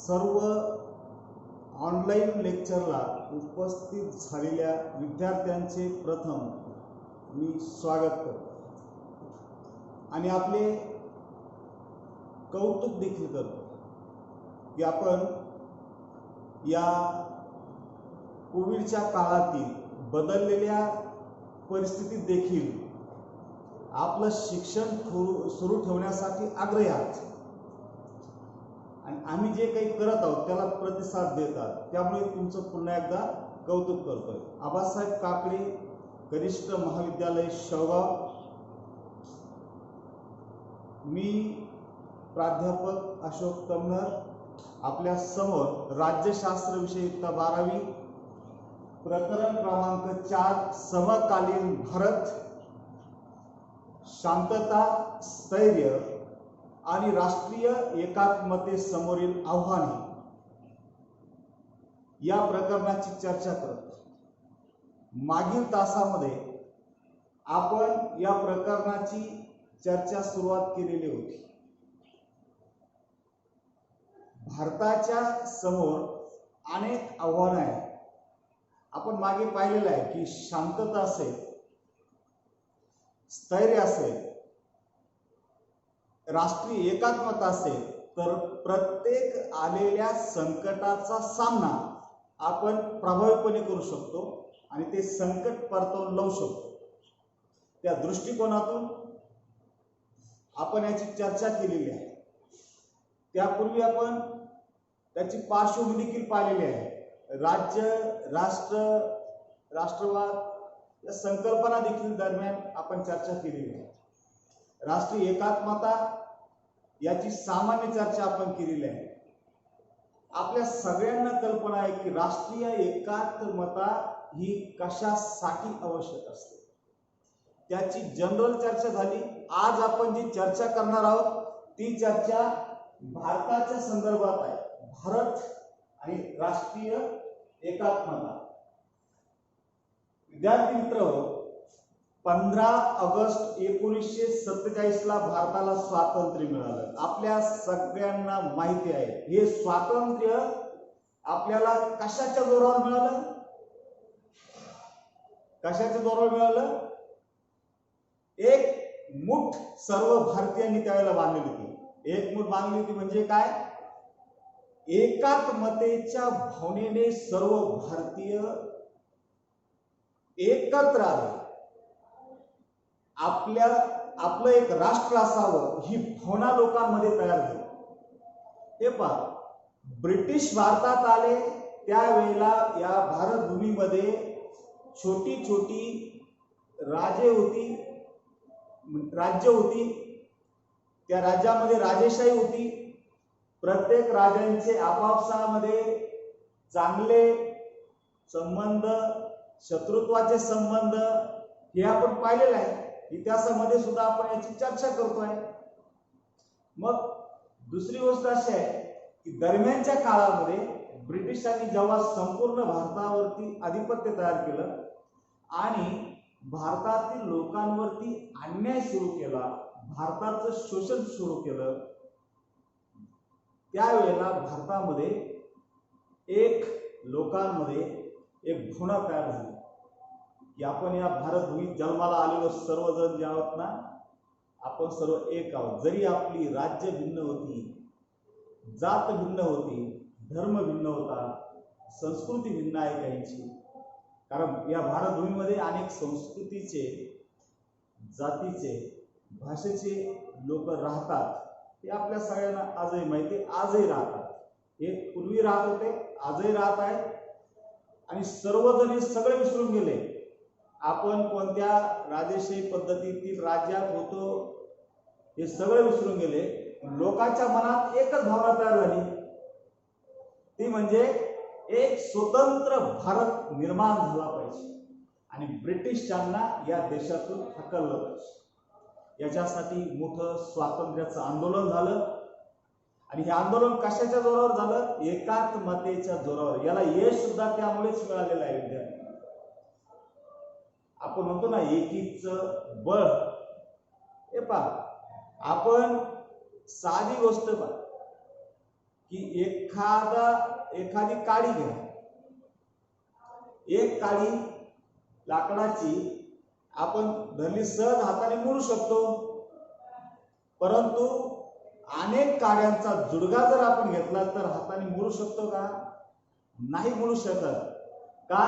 सर्व ऑनलाईन लेक्चरला उपस्थित झालेल्या विद्यार्थ्यांचे प्रथम मी स्वागत करतो आणि आपले कौतुक देखील करतो की आपण या कोविडच्या काळातील बदललेल्या परिस्थितीत देखील आपलं शिक्षण सुरू ठेवण्यासाठी आग्रही आहात आणि आम्ही जे काही करत आहोत त्याला प्रतिसाद देतात, त्यामुळे तुमचं पुन्हा एकदा कौतुक करतोय। आबासाहेब काकडे कनिष्ठ महाविद्यालय शेवगाव, मी प्राध्यापक अशोक तमनर आपल्या समोर राज्यशास्त्र विषय इयत्ता 12वी प्रकरण क्रमांक 4 समकालीन भारत, शांतता, स्थैर्य आणि राष्ट्रीय एकात्मते समोरील आव्हाने या प्रकरणाची चर्चा करतो। मागील तासामध्ये आपण या प्रकरणाची चर्चा सुरुवात केलेली होती। भारताच्या समोर अनेक आव्हाने आहेत। आपण मागे पाहिलेलं आहे की शांतता असेल, स्थैर्य असेल, राष्ट्रीय एकात्मता असेल, तर प्रत्येक आलेल्या संकटाचा सामना आपण प्रभावीपणे करू शकतो आणि ते संकट परतवून लावू शकतो। त्या दृष्टिकोनातून आपण याची चर्चा केलेली आहे। त्यापूर्वी आपण त्याची पार्श्वभूमी देखील पाहिलेली आहे। राज्य, राष्ट्र, राष्ट्रवाद या संकल्पना देखील दरम्यान आपण चर्चा केलेली आहे। राष्ट्रीय एकात्मता याची सामान्य चर्चा आपण केलेली आहे। आपल्या सगळ्यांना कल्पना आहे की राष्ट्रीय एकात्मता ही कशासाठी आवश्यक असते, त्याची जनरल चर्चा झाली। आज आपण जी चर्चा करणार आहोत ती चर्चा भारताच्या संदर्भात आहे। भारत आणि राष्ट्रीय एकात्मता। विद्यार्थी मित्र, 15 ऑगस्ट 1947 ला भारताला स्वातंत्र्य मिळालं। आपल्या सगळ्यांना माहिती आहे हे स्वातंत्र्य आपल्याला कशाच्या जोरावर मिळालं? कशाच्या जोरावर मिळालं? एक मुठ सर्व भारतीयांनी त्यावेळेला बांधली होती। एक मुठ बांधली होती म्हणजे काय? एकात्मतेच्या भावनेने सर्व भारतीय एकत्र आले। आपलं एक राष्ट्र असावं ही भावना लोकांमध्ये तयार झाली। हे पहा, ब्रिटिश भारतात आले त्यावेळेला या भारत भूमीमध्ये छोटी छोटी राज्य होती। त्या राज्यामध्ये राजेशाही होती। प्रत्येक राजांचे आपापसामध्ये चांगले संबंध, शत्रुत्वाचे संबंध हे आपण पाहिलेलं आहे। इतिहासामध्ये सुद्धा आपण याची चर्चा करतोय। मग दुसरी गोष्ट अशी आहे की दरम्यानच्या काळामध्ये ब्रिटिशांनी जेव्हा संपूर्ण भारतावरती आधिपत्य तयार केलं आणि भारतातील लोकांवरती अन्याय सुरू केला, भारताचं शोषण सुरू केलं, त्यावेळेला भारतामध्ये लोकांमध्ये एक भावना तयार झाली की आपण या भारत भूमीत जन्माला आलेलो सर्वजण जे आहोत ना, आपण सर्व एक आहोत। जरी आपली राज्य भिन्न होती, जात भिन्न होती, धर्म भिन्न होता, संस्कृती भिन्न आहे काहींची, कारण या भारत भूमीमध्ये अनेक संस्कृतीचे, जातीचे, भाषेचे लोक राहतात। हे आपल्या सगळ्यांना आजही माहिती, आजही राहतात। हे पूर्वी राहत होते, आजही राहत आहेत आणि सर्वजण हे सगळे विसरून गेले। आपण कोणत्या राजेशाही पद्धतीतील राज्यात होतो हे सगळे विसरून गेले। लोकांच्या मनात एकच भावना तयार झाली, ती म्हणजे एक स्वतंत्र भारत निर्माण झाला पाहिजे आणि ब्रिटिशांना या देशातून हकललं पाहिजे। याच्यासाठी मोठं स्वातंत्र्याचं आंदोलन झालं आणि हे आंदोलन कशाच्या जोरावर झालं? एकात्मतेच्या जोरावर। याला यश सुद्धा त्यामुळेच मिळालेलं आहे। विद्यार्थी, आपण म्हणतो ना एकीचं बळ। हे पहा, आपण साधी गोष्ट पहा, की एखादी काडी घ्या, एक काडी लाकडाची आपण धरली सहज हाताने मोडू शकतो, परंतु अनेक काड्यांचा जुडगा जर आपण घेतला तर हाताने मोडू शकतो का? नाही मोडू शकत. का?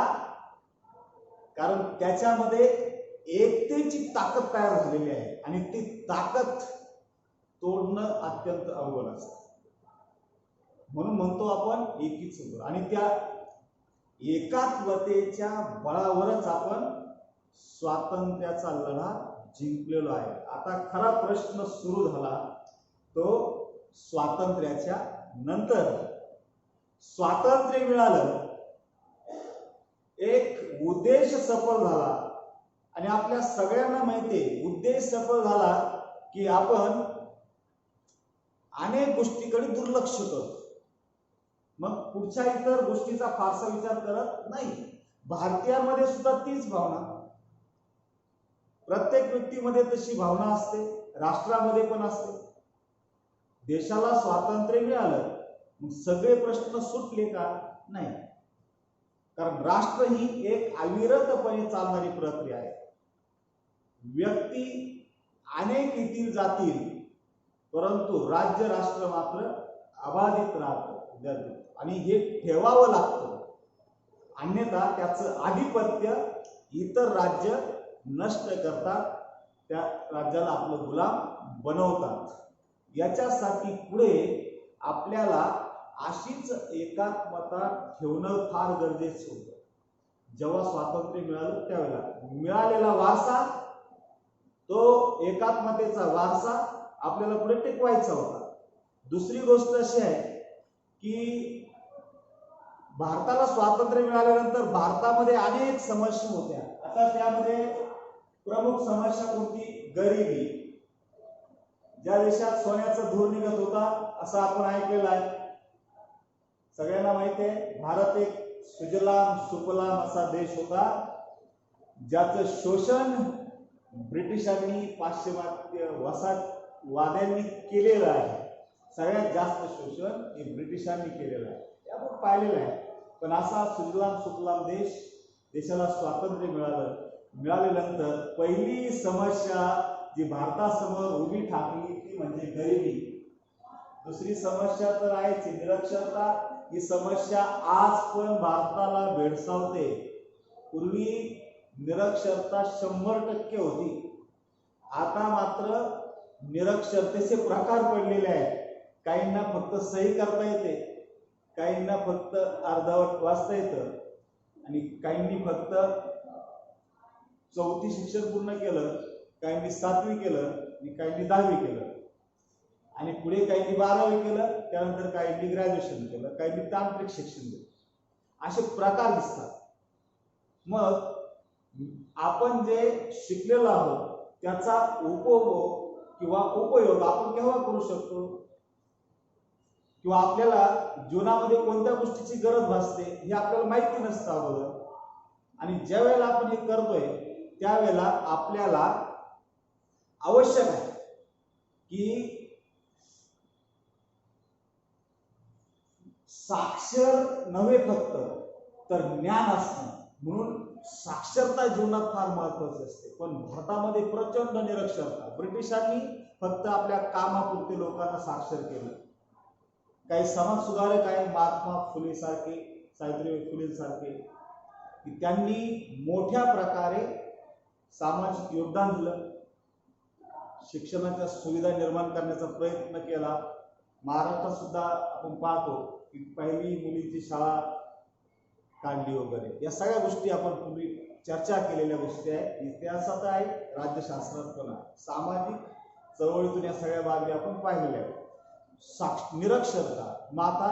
कारण त्याच्यामध्ये एकतेची ताकद तयार झालेली आहे आणि ती ताकद तोडणं अत्यंत अवघड असतं. म्हणून म्हणतो आपण एकीच बळ, आणि त्या एकात्मतेच्या बळावरच आपण स्वातंत्र्याचा लढा जिंकलेलो आहे. आता खरा प्रश्न सुरू झाला तो स्वातंत्र्याच्या नंतर. स्वातंत्र्य मिळालं, एक उद्देश सफल झाला, आणि आपल्या सगळ्यांना माहिती आहे उद्देश सफल झाला की आपण अनेक गोष्टीकडे दुर्लक्ष करतो, मग पुढच्या इतर गोष्टीचा फारसा विचार करत नाही. भारतीयांमध्ये सुद्धा तीच भावना, प्रत्येक व्यक्तीमध्ये तशी भावना असते, राष्ट्रामध्ये पण असते. देशाला स्वातंत्र्य मिळालं मग सगळे प्रश्न सुटले का? नाही. कारण राष्ट्र ही एक अविरतपणे चालणारी प्रक्रिया आहे. व्यक्ती अनेक येतील जातील, परंतु राज्य राष्ट्र मात्र अबाधित राहतं, आणि हे ठेवावं लागतं. अन्यथा त्याचं आधिपत्य इतर राज्य नष्ट करतात, त्या राज्याला आपलं गुलाम बनवतात. याच्यासाठी पुढे आपल्याला अशीच एकात्मता ठेवणं फार गरजेचं होतं. जेव्हा स्वातंत्र्य मिळालं त्यावेळेला मिळालेला वारसा, तो एकात्मतेचा वारसा आपल्याला पुढे टिकवायचा होता. दुसरी गोष्ट अशी आहे की भारताला स्वातंत्र्य मिळाल्यानंतर भारतामध्ये अनेक समस्या होत्या. आता त्यामध्ये प्रमुख समस्या कोणती? गरिबी. ज्या देशात सोन्याचं धूर निघत होता असं आपण ऐकलेलं आहे, सगळ्यांना माहिती आहे. भारत एक सुजलाम सुफलाम असा देश होता, ज्याचं शोषण ब्रिटिशांनी, पाश्चिमात्य वसाहतवाद्यांनी केलेलं आहे. सगळ्यात जास्त शोषण हे ब्रिटिशांनी केलेलं आहे, ते आपण पाहिलेलं आहे. पण असा सुजलाम सुफलाम देशाला स्वातंत्र्य मिळाल्यानंतर पहिली समस्या जी भारतासमोर उभी ठाकली ती म्हणजे गरिबी. दुसरी समस्या तर आहेच, निरक्षरता. ही समस्या आज पण भारताला भेडसावते. पूर्वी निरक्षरता 100% होती, आता मात्र निरक्षरतेचे प्रकार पडलेले आहेत. काहींना फक्त सही करता येते, काहींना फक्त अर्धवट वाचता येतं, आणि काहींनी फक्त 4थी शिक्षण पूर्ण केलं, काहींनी 7वी केलं, आणि काहींनी 10वी केलं, आणि पुढे काहींनी 12वी केलं, त्यानंतर काहींनी ग्रॅज्युएशन केलं, काहींनी तांत्रिक शिक्षण केलं. असे प्रकार दिसतात. मग आपण जे शिकलेलो आहोत त्याचा उपभोग किंवा उपयोग आपण केव्हा करू शकतो, किंवा आपल्याला जीवनामध्ये कोणत्या गोष्टीची गरज भासते हे आपल्याला माहिती नसतं अगोदर. आणि ज्या वेळेला आपण हे करतोय त्यावेळेला आपल्याला आवश्यक आहे की साक्षर नव्हे फक्त तर ज्ञान असणं. म्हणून साक्षरता जीवनात फार महत्वाची असते. पण भारतामध्ये प्रचंड निरक्षरता. ब्रिटिशांनी फक्त आपल्या कामापुरते लोकांना साक्षर केलं. काही समाज सुधारक आहे, महात्मा फुले सारखे, सावित्रीबाई फुले सारखे, की त्यांनी मोठ्या प्रकारे सामाजिक योगदान दिलं, शिक्षणाच्या सुविधा निर्माण करण्याचा प्रयत्न केला. महाराष्ट्रात सुद्धा आपण पाहतो की पहिली मुलींची शाळा काढली वगैरे. या सगळ्या गोष्टी आपण पूर्वी चर्चा केलेल्या गोष्टी आहेत, इतिहासात आहे, राज्यशास्त्रात पण आहे. सामाजिक चळवळीतून या सगळ्या बाबी आपण पाहिलेल्या आहेत. निरक्षरता. मग आता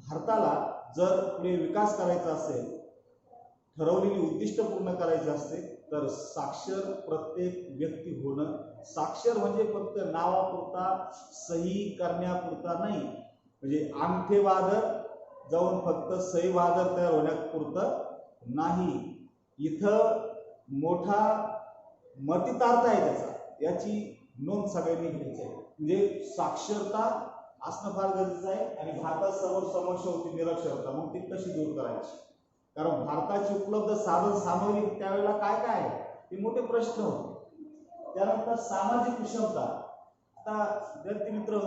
भारताला जर पुढे विकास करायचा असेल, ठरवलेली उद्दिष्ट पूर्ण करायची असते, तर साक्षर प्रत्येक व्यक्ती होणं. साक्षर म्हणजे फक्त नावापुरता, सही करण्यापुरता नाही, म्हणजे अंगठेबहादर जाऊन फक्त सही बहादर तयार होण्यापुरतं नाही. इथं मोठा मतितार्थ आहे त्याचा, याची नोंद सगळ्यांनी घ्यायची आहे. म्हणजे साक्षरता असणं फार गरजेचं आहे. आणि भारतात समोर समस्या होती निरक्षरता, मग ती कशी दूर करायची, कारण भारताची उपलब्ध साधन सामग्री त्यावेळेला काय काय आहे हे मोठे प्रश्न होते. त्यानंतर सामाजिक विषमता. आता विद्यार्थी मित्र,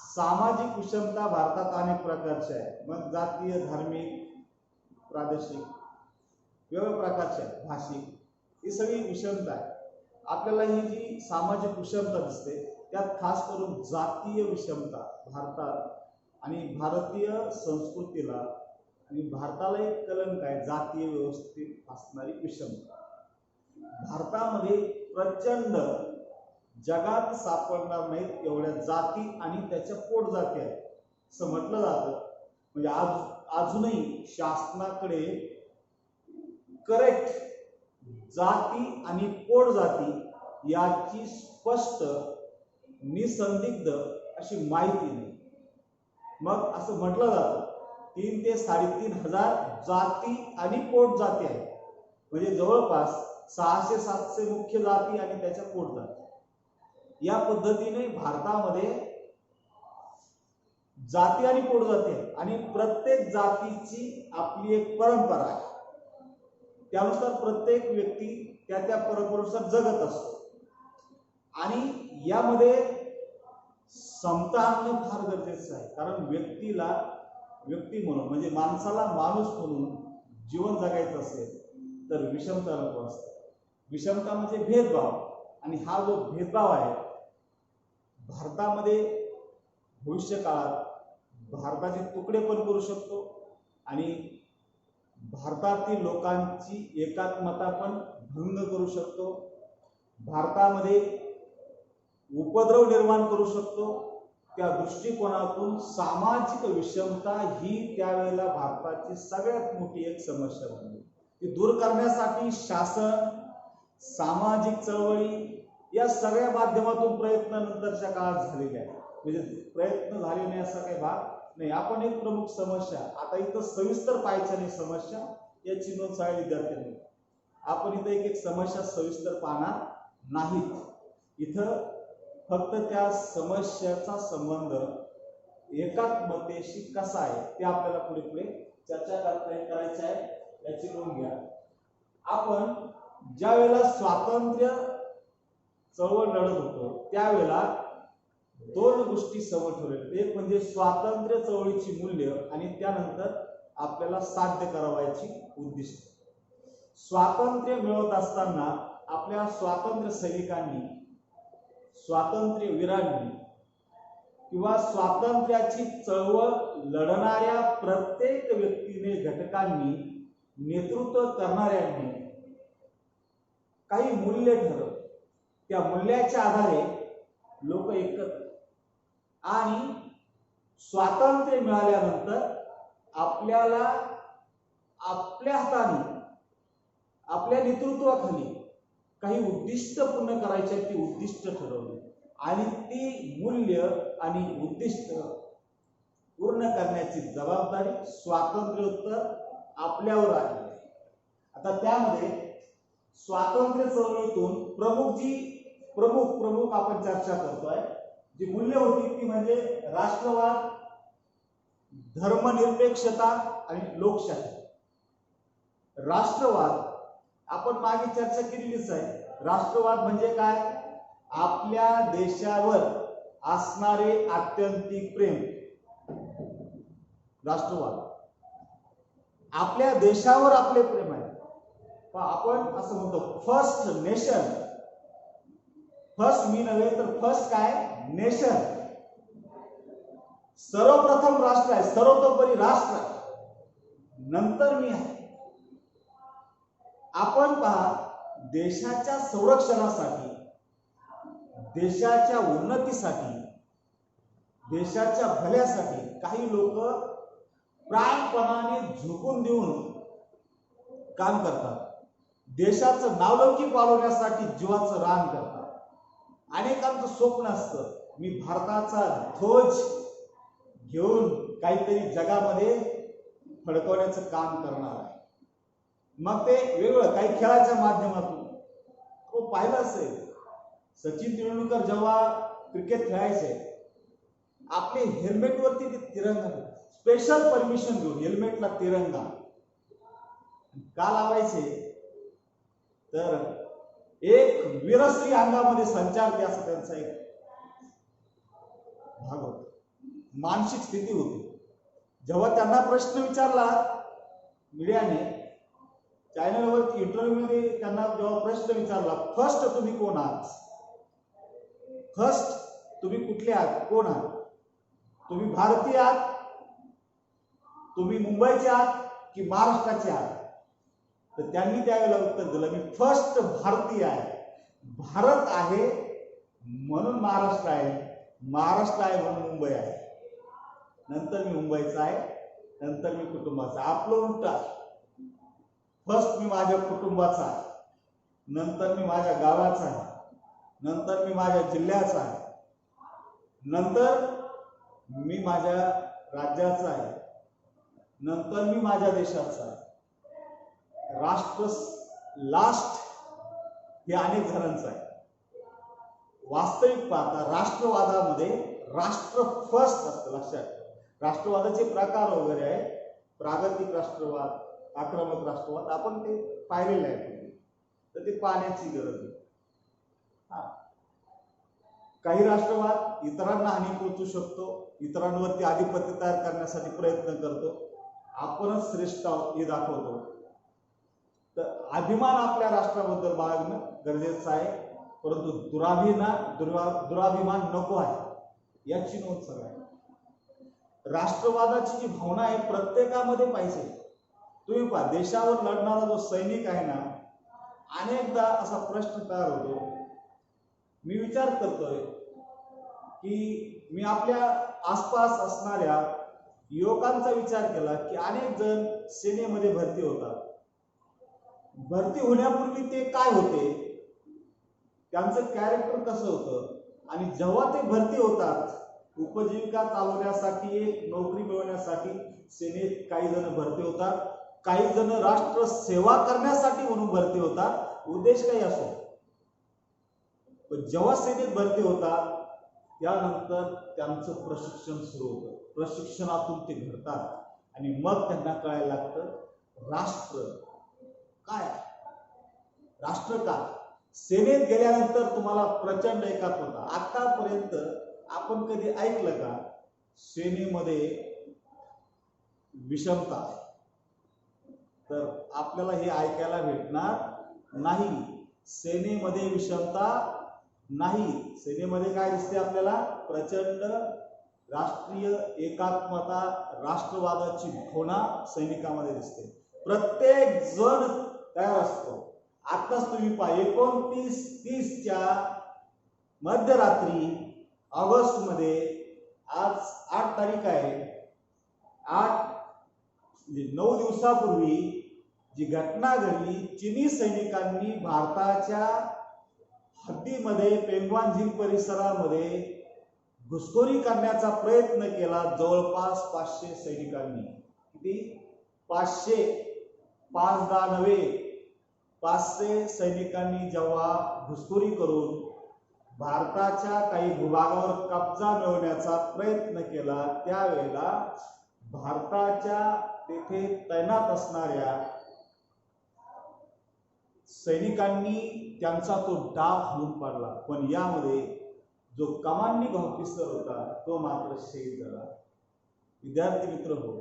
सामाजिक विषमता भारतात अनेक प्रकारच्या आहे. मग जातीय, धार्मिक, प्रादेशिक, वेगवेगळ्या प्रकारच्या भाषिक, ही सगळी विषमता आहे. आपल्याला ही जी सामाजिक विषमता दिसते त्यात खास करून जातीय विषमता भारतात आणि भारतीय संस्कृतीला आणि भारताला एक कलंक आहे, जातीय व्यवस्थेत असणारी विषमता. भारतामध्ये प्रचंड जगात सापडणार नाहीत एवढ्या जाती आणि त्याच्या पोटजाती आहेत असं म्हटलं जातं. म्हणजे अजूनही शासनाकडे करेक्ट जाती आणि पोटजाती याची स्पष्ट निसंदिग्ध अशी माहिती नाही. मग असं म्हटलं जातं 3 ते 3,500 जाती आणि पोटजाती आहेत. म्हणजे जवळपास 600-700 मुख्य जाती आणि त्याच्या पोटजाती. या पद्धतीने भारतामध्ये जाती आणि पोटजाती आहेत आणि प्रत्येक जातीची आपली एक परंपरा आहे. त्यानुसार प्रत्येक व्यक्ती त्या परंपरेनुसार जगत असतो. आणि यामध्ये समता आणणं फार गरजेचं आहे, कारण व्यक्ती म्हणून म्हणजे माणसाला माणूस म्हणून जीवन जगायचं असेल तर विषमता नको असते. विषमता म्हणजे भेदभाव, आणि हा जो भेदभाव आहे भारतामध्ये भविष्य काळात भारताचे तुकडे पण करू शकतो आणि भारतातील लोकांची एकात्मता पण भंग करू शकतो. भारतामध्ये उपद्रव निर्माण करू शकतो. त्या दृष्टिकोनातून सामाजिक विषमता ही त्यावेळेला भारताची सगळ्यात मोठी एक समस्या बनली. ती दूर करण्यासाठी शासन, सामाजिक चळवळी या सगळ्या माध्यमातून प्रयत्न नंतरच्या काळात झालेले आहेत. म्हणजे प्रयत्न झाले नाही असा काही भाग नाही. आपण एक प्रमुख समस्या आता इथं सविस्तर पाहायच्या नाही समस्या, याची नोंद सगळ्या विद्यार्थ्यांनी. आपण इथं एक समस्या सविस्तर पाहणार नाहीत. इथं फक्त त्या समस्याचा संबंध एकात्मतेशी कसा आहे ते आपल्याला पुढे पुढे चर्चा करायची आहे, याची नोंद घ्या. आपण ज्या वेळेला स्वातंत्र्य चळवळ लढत होतो त्यावेळेला 2 गोष्टी समोर ठेवल्या. एक म्हणजे स्वातंत्र्य चळवळीची मूल्य आणि त्यानंतर आपल्याला साध्य करावयाची उद्दिष्ट. स्वातंत्र्य मिळवत असताना आपल्या स्वातंत्र्य सैनिकांनी, स्वातंत्र्य वीरांनी किंवा स्वातंत्र्याची चळवळ लढणाऱ्या प्रत्येक व्यक्तीने, घटकांनी, नेतृत्व करणाऱ्यांनी काही मूल्य ठरवलं. त्या मूल्याच्या आधारे लोक एकत्र आणि स्वातंत्र्य मिळाल्यानंतर आपल्याला आपल्या हाताने, आपल्या नेतृत्वाखाली काही उद्दिष्ट पूर्ण करायची, ती उद्दिष्ट ठरवली आणि ती मूल्य आणि उद्दिष्ट पूर्ण करण्याची जबाबदारी स्वातंत्र्योत्तर आपल्यावर आली आहे. आता त्यामध्ये स्वातंत्र्य चळवळीतून प्रमुख आपण चर्चा करतोय. जी मूल्य होती ती म्हणजे राष्ट्रवाद, धर्मनिरपेक्षता आणि लोकशाही. राष्ट्रवाद आपण मागे चर्चा केलेलीच आहे. राष्ट्रवाद म्हणजे काय? आपल्या देशावर असणारे आत्यंतिक प्रेम. राष्ट्रवाद आपल्या देशावर आपले प्रेम आहे. आपण असं म्हणतो फर्स्ट नेशन. फर्स्ट मी नव्हे तर फर्स्ट काय? नेशन. सर्वप्रथम राष्ट्र आहे, सर्वतोपरी राष्ट्र आहे, नंतर मी आहे. आपण पहा, देशाच्या संरक्षणासाठी, देशाच्या उन्नतीसाठी, देशाच्या भल्यासाठी काही लोक प्राणपणाने झोकून देऊन काम करतात. देशाचं नावलौकिक वाढवण्यासाठी जीवाचं रान करतात. अनेकांचं स्वप्न असतं मी भारताचा ध्वज घेऊन काहीतरी जगामध्ये फडकवण्याचं काम करणार आहे. मग ते वेगळं काही खेळाच्या माध्यमातून. तो पाहिलं असेल सचिन तेंडुलकर जेव्हा क्रिकेट खेळायचे आपले हेल्मेट वरती ते तिरंगा, स्पेशल परमिशन घेऊन हेल्मेटला तिरंगा का लावायचे, तर एक वीरश्री अंगामध्ये संचारते असं त्यांचा एक भाग होता, मानसिक स्थिती होती. जेव्हा त्यांना प्रश्न विचारला मीडियाने, चॅनलवरती इंटरव्ह्यू मध्ये त्यांना जेव्हा प्रश्न विचारला, फर्स्ट तुम्ही कोण आहात, फर्स्ट तुम्ही कुठले आहात, कोण आहात, तुम्ही भारतीय आहात, तुम्ही मुंबईचे आहात की महाराष्ट्राचे आहात, तर त्यांनी त्यावेळेला उत्तर दिलं, मी फर्स्ट भारतीय आहे, भारत आहे म्हणून महाराष्ट्र आहे, महाराष्ट्र आहे म्हणून मुंबई आहे, नंतर मी मुंबईचा आहे, नंतर मी कुटुंबाचा. आपलं उलटा, फर्स्ट मी माझ्या कुटुंबाचा आहे, नंतर मी माझ्या गावाचा आहे, नंतर मी माझ्या जिल्ह्याचा आहे, नंतर मी माझ्या राज्याचा आहे, नंतर मी माझ्या देशाचा आहे. राष्ट्र लास्ट हे अनेक जणांचं आहे. वास्तविक पाहता राष्ट्रवादामध्ये राष्ट्र फर्स्ट असतं, लक्षात. राष्ट्रवादाचे प्रकार वगैरे आहे, प्रागतिक राष्ट्रवाद, आक्रमक राष्ट्रवाद, आपण ते पाहिलेलं आहे, तर ते पाहण्याची गरज आहे. काही राष्ट्रवाद इतरांना हानी पोहोचू शकतो, इतरांवरती आधिपत्य तयार करण्यासाठी प्रयत्न करतो, आपणच श्रेष्ठ आहोत हे दाखवतो. तर अभिमान आपल्या राष्ट्राबद्दल बाळगणं गरजेचं आहे, परंतु दुराभिमान नको आहे, याची नोंद सगळ्या. राष्ट्रवादाची जी भावना आहे प्रत्येकामध्ये पाहिजे. तुम्ही पहा, देशावर लढणारा जो सैनिक आहे ना, अनेकदा असा प्रश्न तयार होतो, मी विचार करतोय की मी आपल्या आसपास असणाऱ्या युवकांचा विचार केला की अनेक जण सेनेमध्ये भरती होतात. भरती होण्यापूर्वी ते काय होते, त्यांचं कॅरेक्टर कसं होतं, आणि जेव्हा ते भरती होतात, उपजीविका चालवण्यासाठी, एक नोकरी मिळवण्यासाठी सेनेत काही जण भरती होतात, काही जण राष्ट्र सेवा करण्यासाठी म्हणून भरती होतात, उद्देश काही असो. पण जेव्हा सेनेत भरती होतात त्यानंतर त्यांचं प्रशिक्षण सुरू होतं, प्रशिक्षणातून ते घडतात आणि मग त्यांना कळायला लागतं राष्ट्र काय, राष्ट्र काय. सेनेत गेल्यानंतर तुम्हाला प्रचंड एकात्मता. आतापर्यंत आपण कधी ऐकलं का सेनेमध्ये विषमता, तर आपल्याला हे ऐकायला भेटणार नाही. सेनेमध्ये विषमता नाही. सेनेमध्ये काय दिसते आपल्याला, प्रचंड राष्ट्रीय एकात्मता, राष्ट्रवादाची भावना सैनिकांमध्ये दिसते. प्रत्येक जण तयार असतो. आताच तुम्ही पहा, 29-30च्या मध्यरात्री ऑगस्ट मध्ये, आज 8 तारीख आहे, 9 दिवसापूर्वी जी घटना घडली, चिनी सैनिकांनी भारताच्या हद्दीमध्ये पेंगवान झील परिसरामध्ये घुसखोरी करण्याचा प्रयत्न केला. जवळपास 500 सैनिकांनी, किती, 500, 500 सैनिकांनी जेव्हा घुसखोरी करून भारताच्या काही भूभागावर कब्जा मिळवण्याचा प्रयत्न केला, त्यावेळेला भारताच्या तेथे तैनात असणाऱ्या सैनिकांनी त्यांचा तो डाव हाणून पाडला. पण यामध्ये जो कमांडिंग ऑफिसर होता तो मात्र शहीद झाला. विद्यार्थी मित्र हो,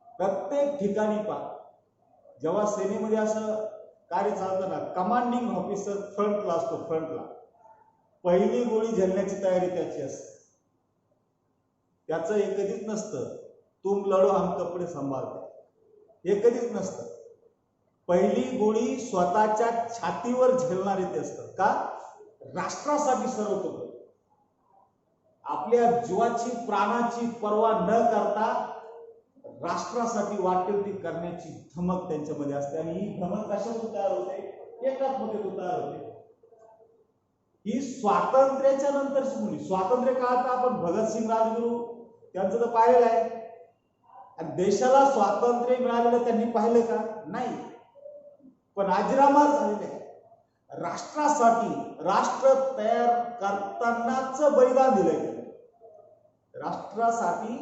प्रत्येक ठिकाणी पहा, जेव्हा सेनेमध्ये असं कार्य चालतं ना, कमांडिंग ऑफिसर फ्रंटला असतो, फ्रंटला. पहिली गोळी झेलण्याची तयारी त्याची असते. त्याचं हे कधीच नसतं तुम लढो हम कपडे सांभाळते, हे कधीच नसतं. पहिली गोळी स्वतःच्या छातीवर झेलणारे ते असतात. का? राष्ट्रासाठी सर्वतोपरी आपल्या जीवाची, प्राणाची पर्वा न करता राष्ट्रासाठी वाटेल ती करण्याची धमक त्यांच्यामध्ये असते. आणि ही धमक कशातून तयार होते? एकात्मतेतून तयार होते. ही स्वातंत्र्याच्या नंतरची मुली. स्वातंत्र्य काळात आपण भगतसिंग, राजगुरू त्यांचं तर पाहिलेलं आहे. आणि देशाला स्वातंत्र्य मिळालेलं त्यांनी पाहिलं का? नाही. पण अजरामर झालेले आहे. राष्ट्रासाठी, राष्ट्र तयार करतानाच बलिदान दिलंय. राष्ट्रासाठी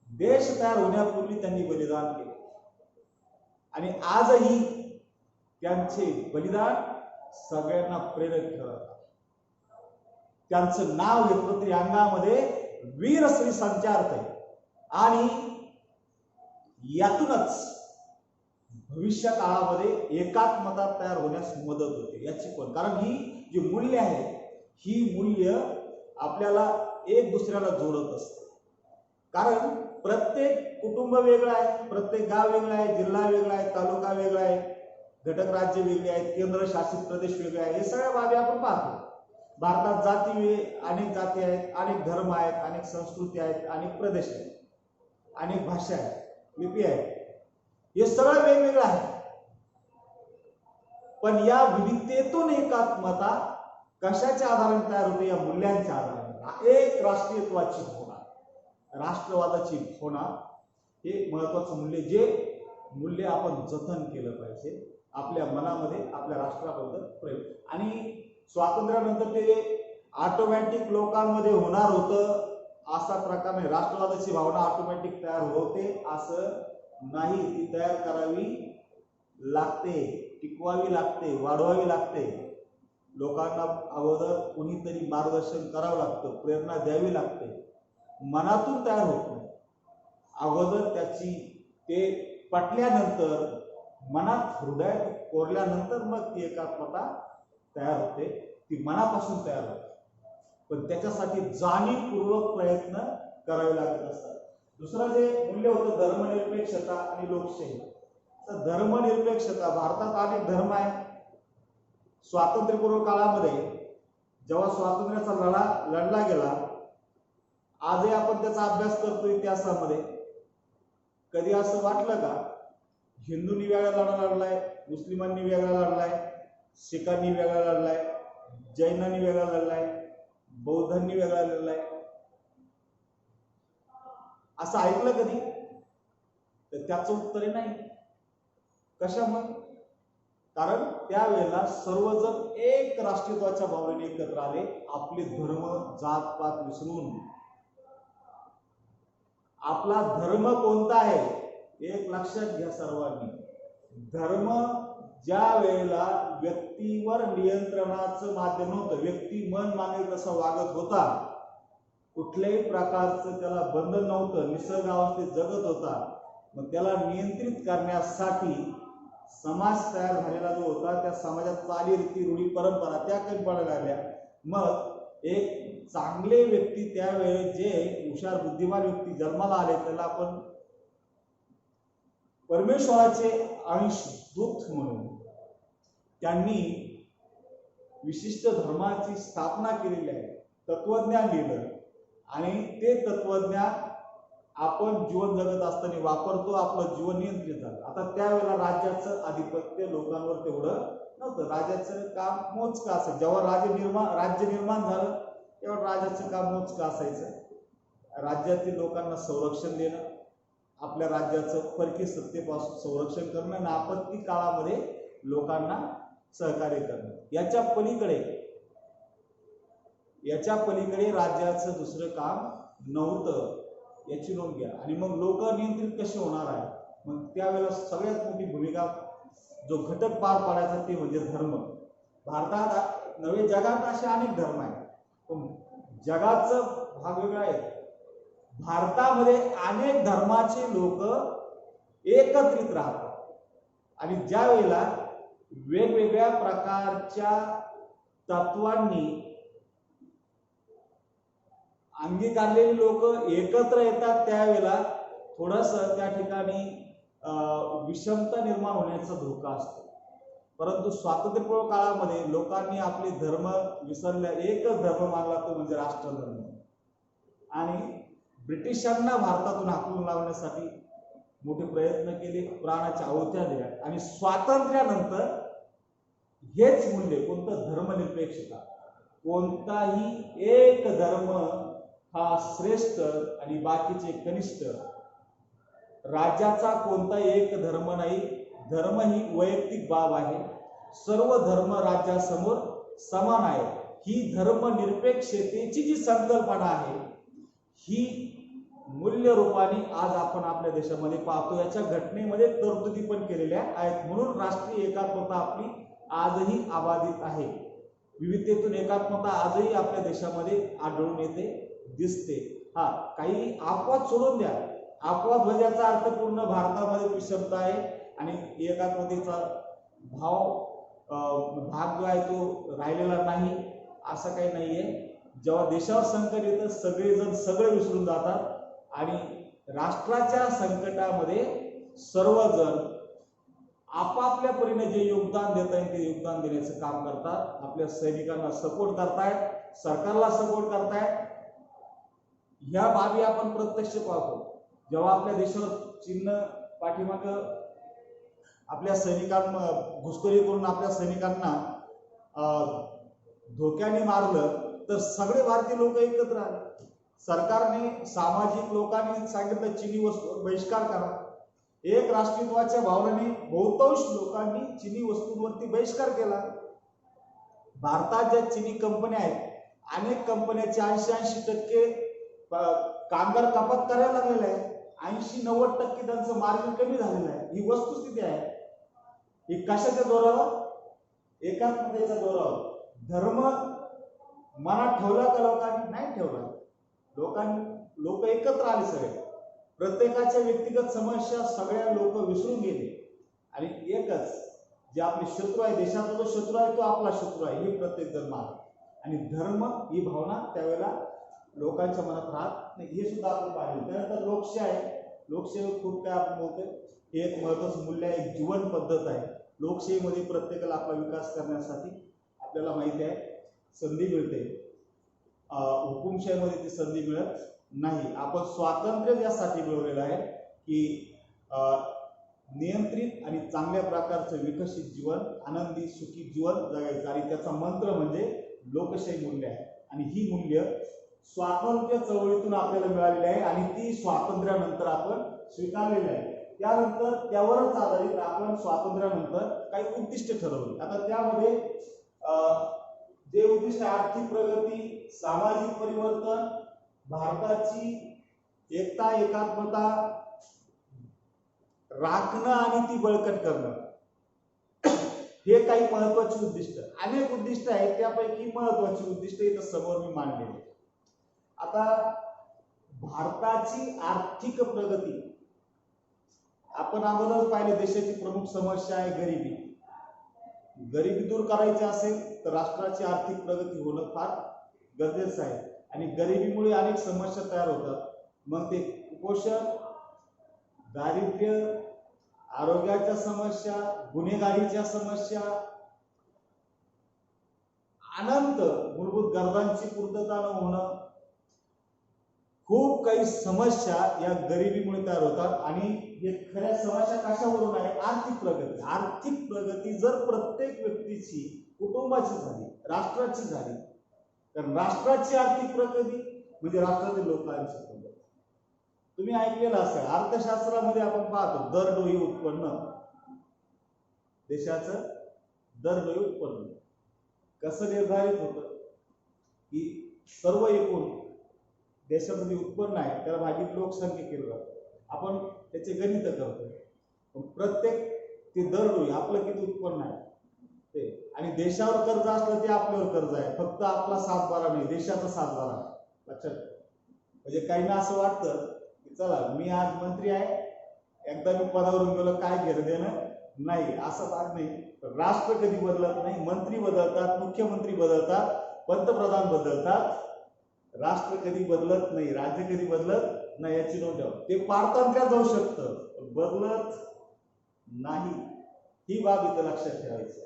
देश तयार होण्यापूर्वी त्यांनी बलिदान केले आणि आजही त्यांचे बलिदान सगळ्यांना प्रेरक ठरत. त्यांचं नाव घेतलं तरी अंगामध्ये वीर श्री संचारत आहे आणि यातूनच भविष्य काळामध्ये एकात्मता तयार होण्यास मदत होते. याची पण कारण ही जी मूल्य आहे ही मूल्य आपल्याला एक दुसऱ्याला जोडत असते. कारण प्रत्येक कुटुंब वेगळं आहे, प्रत्येक गाव वेगळं आहे, जिल्हा वेगळा आहे, तालुका वेगळा आहे, घटक राज्य वेगळे आहेत, केंद्रशासित प्रदेश वेगळे आहे. हे सगळ्या बाबी आपण पाहतो. भारतात अनेक जाती आहेत, अनेक धर्म आहेत, अनेक संस्कृती आहेत, अनेक प्रदेश आहेत, अनेक भाषा आहेत, लिपी आहेत. हे सगळं वेगवेगळं आहे. पण या विविधतेतून एकात्मता कशाच्या आधाराने तयार होते? या मूल्यांच्या आधाराने. एक राष्ट्रीयत्वाची भावना, राष्ट्रवादाची भावना हे महत्वाचं मूल्य, जे मूल्य आपण जतन केलं पाहिजे आपल्या मनामध्ये, आपल्या राष्ट्राबद्दल प्रेम. आणि स्वातंत्र्यानंतर ते ऑटोमॅटिक लोकांमध्ये होणार होतं असा प्रकार नाही. राष्ट्रवादाची भावना ऑटोमॅटिक तयार होते असं नाही. ती तयार करावी लागते, टिकवावी लागते, वाढवावी लागते. लोकांना अगोदर कुणीतरी मार्गदर्शन करावं लागतं, प्रेरणा द्यावी लागते. मनातून तयार होत नाही. अगोदर त्याची ते पटल्यानंतर, मनात हृदयात कोरल्यानंतर मग ती एकात्मता तयार होते. ती मनापासून तयार होते. पण त्याच्यासाठी जाणीवपूर्वक प्रयत्न करावे लागत असतात. दुसरं जे मूल्य होतं धर्मनिरपेक्षता आणि लोकशाही. तर धर्मनिरपेक्षता, भारतात अनेक धर्म आहेत. स्वातंत्र्यपूर्व काळामध्ये जेव्हा स्वातंत्र्याचा लढला गेला, आजही आपण त्याचा अभ्यास करतो इतिहासामध्ये. कधी असं वाटलं का हिंदूंनी वेगळा लढा लढलाय, मुस्लिमांनी वेगळा लढलाय, शिखांनी वेगळा लढलाय, जैनांनी वेगळा लढलाय, बौद्धांनी वेगळा लढलाय, असं ऐकलं कधी? तर त्याचं उत्तर नाही. कशामुळे? कारण त्यावेळेला सर्वजण एक राष्ट्रीयत्वाच्या भावनेने एकत्र आले. आपले धर्म, जात पात विसरून आपला धर्म कोणता आहे एक लक्षात घ्या सर्वांनी. धर्म ज्या वेळेला व्यक्तीवर नियंत्रणाचं माध्यम नव्हतं, व्यक्ती मन मागेल तसा वागत होता, कुठल्याही प्रकारचं त्याला बंधन नव्हतं, निसर्गावस्थेत जगत होता, मग त्याला नियंत्रित करण्यासाठी समाज तयार झालेला जो होता, त्या समाजात चालीरीती, रूढी, परंपरा त्या कमी पडायला लागल्या. मग एक चांगले व्यक्ती, त्यावेळेस जे हुशार बुद्धिमान व्यक्ती जन्माला आले, त्याला आपण परमेश्वराचे अंश दूत म्हणून त्यांनी विशिष्ट धर्माची स्थापना केलेली आहे, तत्वज्ञान लिहिलं आणि ते तत्वज्ञान आपण जीवन जगत असताना वापरतो, आपलं जीवन नियंत्रित झालं. आता त्यावेळेला राज्याचं आधिपत्य लोकांवर तेवढं नव्हतं. राजाचं काम मोजकं असायचं. जेव्हा राज्य निर्माण झालं तेव्हा राजाचं काम मोजकं असायचं. राज्यातील लोकांना संरक्षण देणं, आपल्या राज्याचं परकीय सत्तेपासून संरक्षण करणं आणि आपत्ती काळामध्ये लोकांना सहकार्य करणं. याच्या पलीकडे राज्याचं दुसरं काम नव्हतं, याची नोंद घ्या. आणि मग लोक नियंत्रित कसे होणार आहे? मग त्यावेळेला सगळ्यात मोठी भूमिका जो घटक पार पाडायचा ते म्हणजे धर्म. भारतात नव्हे जगात असे अनेक धर्म आहेत, पण जगाचं भाग वेगळा आहे. भारतामध्ये अनेक धर्माचे लोक एकत्रित राहतात आणि ज्या वेळेला वेगवेगळ्या प्रकारच्या तत्वांनी अंगीकारलेली लोक एकत्र येतात, त्यावेळेला थोडस त्या ठिकाणी विषमता निर्माण होण्याचा धोका असतो. परंतु स्वातंत्र्यपूर्व काळामध्ये लोकांनी आपले धर्म विसरल्या, एकच धर्म मानला, तो म्हणजे राष्ट्रधर्म. आणि ब्रिटिशांना भारतातून हाकलून लावण्यासाठी मोठे प्रयत्न केले, प्राणाच्या आहुत्या दिल्या. आणि स्वातंत्र्यानंतर हेच मूल्य, कोणतं धर्मनिरपेक्षता, कोणताही एक धर्म हा श्रेष्ठ आणि बाकीचे कनिष्ठ, राज्याचा कोणता एक धर्म नाही, धर्म ही वैयक्तिक बाब आहे, सर्व धर्म राज्यासमोर समान आहे. ही धर्मनिरपेक्षतेची जी संकल्पना आहे ही मूल्य रूपाने आज आपण आपल्या देशामध्ये पाहतो. याच्या घटनेमध्ये तरतुदी पण केलेल्या आहेत. म्हणून राष्ट्रीय एकात्मता आपली आजही अबाधित आहे. विविधतेतून एकात्मता आजही आपल्या देशामध्ये आढळून येते, दिसते. हा, काही अपवाद सोडून द्या. अपवाद म्हणजे याचा अर्थ पूर्ण भारतामध्ये विषमता आहे आणि एकात्मतेचा भाग जो आहे तो राहिलेला नाही, असं काही नाहीये. जेव्हा देशावर संकट येतं सगळेजण सगळं विसरून जातात आणि राष्ट्राच्या संकटामध्ये सर्वजण आपापल्या परीने जे योगदान देता येईल ते योगदान देण्याचं काम करतात. आपल्या सैनिकांना सपोर्ट करतायत, सरकारला सपोर्ट करतायत. ह्या बाबी आपण प्रत्यक्ष पाहतो. जेव्हा आपल्या देशावर चिन्ह पाठीमाग आपल्या सैनिकांना घुसखोरी करून आपल्या सैनिकांना धोक्याने मारलं तर सगळे भारतीय लोक एकत्र आले. सरकारने, सामाजिक लोकांनी सांगितलं चिनी वस्तूंवर बहिष्कार करा. एक राष्ट्रीयत्वाच्या भावनेने बहुतांश लोकांनी चिनी वस्तूंवरती बहिष्कार केला. भारतात ज्या चिनी कंपन्या आहेत, अनेक कंपन्याचे 80-80% कामगार कपात करायला लागलेले आहे. 80-90% त्यांचं मार्जिन कमी झालेलं आहे. ही वस्तुस्थिती आहे. ही कशाच्या जोरावर? एकात्मतेच्या जोरावर. धर्म मनात ठेवला का लोकांनी? नाही ठेवला. लोक एकत्र आले सगळे. प्रत्येकाच्या व्यक्तिगत समस्या सगळ्या लोक विसरून गेले आणि एकच जे आपले शत्रू आहे, देशाचा जो शत्रू आहे तो आपला शत्रू आहे हे प्रत्येक जण मानतो. आणि धर्म ही भावना त्यावेळेला लोकांच्या मनात राहत नाही, हे सुद्धा आपण पाहिलं. त्यानंतर लोकशाही. लोकशाही खूप काय आपण बोलतोय, हे एक महत्वाचं मूल्य आहे, एक जीवन पद्धत आहे. लोकशाहीमध्ये प्रत्येकाला आपला विकास करण्यासाठी आपल्याला माहिती आहे संधी मिळते. हुकुमशाहीमध्ये ती संधी मिळत नाही. आपण स्वातंत्र्य यासाठी मिळवलेलं आहे की नियंत्रित आणि चांगल्या प्रकारचं विकसित जीवन, आनंदी सुखी जीवन जगायचं. आणि त्याचा मंत्र म्हणजे लोकशाही मूल्य आहे. आणि ही मूल्य स्वातंत्र्य चळवळीतून आपल्याला मिळालेली आहे आणि ती स्वातंत्र्यानंतर आपण स्वीकारलेली आहे. त्यानंतर त्यावरच आधारित आपण स्वातंत्र्यानंतर काही उद्दिष्ट ठरवली. आता त्यामध्ये जे उद्दिष्ट आर्थिक प्रगती, सामाजिक परिवर्तन, भारताची एकता एकात्मता राखणं आणि ती बळकट करणं, हे काही महत्वाची उद्दिष्ट. अनेक उद्दिष्ट आहेत, त्यापैकी महत्वाची उद्दिष्ट इथं समोर मी मांडलेली. आता भारताची आर्थिक प्रगती आपण अगोदर पाहिलं. देशाची प्रमुख समस्या आहे गरिबी. गरिबी दूर करायची असेल तर राष्ट्राची आर्थिक प्रगती होणं फार गरजेचं आहे. आणि गरिबीमुळे अनेक समस्या तयार होतात. मग ते कुपोषण, दारिद्र्य, आरोग्याच्या समस्या, गुन्हेगारीच्या समस्या, अनंत मूलभूत गरजांची पूर्तता न होणं, खूप काही समस्या या गरिबीमुळे तयार होतात. आणि हे खऱ्या समस्या कशावरून आहे? आर्थिक प्रगती. आर्थिक प्रगती जर प्रत्येक व्यक्तीची, कुटुंबाची झाली, राष्ट्राची झाली, तर राष्ट्राची आर्थिक प्रगती म्हणजे राष्ट्रातील लोकांची प्रगती. तुम्ही ऐकलेलं असेल, अर्थशास्त्रामध्ये आपण पाहतो दरडोई उत्पन्न, देशाचं दरडोई उत्पन्न कसं निर्धारित होतं की सर्व एकूण देशामध्ये उत्पन्न आहे त्याला भागित लोकसंख्या केलं जातं. आपण त्याचे गणित करतो. प्रत्येक ते दरडोई आपलं किती उत्पन्न आहे ते, आणि देशावर कर्ज असलं ते आपल्यावर कर्ज आहे. फक्त आपला 7-12 नाही, देशाचा 7-12. लक्षात. म्हणजे काहींना असं वाटतं की चला मी आज मंत्री आहे, एकदा मी पदावरून गेलो काय घेणं देणं नाही, असं भाग नाही. राष्ट्र कधी बदलत नाही. मंत्री बदलतात, मुख्यमंत्री बदलतात, पंतप्रधान बदलतात, राष्ट्र कधी बदलत नाही, राज्य कधी बदलत नाही. याची नोंद ठेवा. ते पारतंत्र्यात जाऊ शकतं, बदलत नाही. ही बाब इथं लक्षात ठेवायची.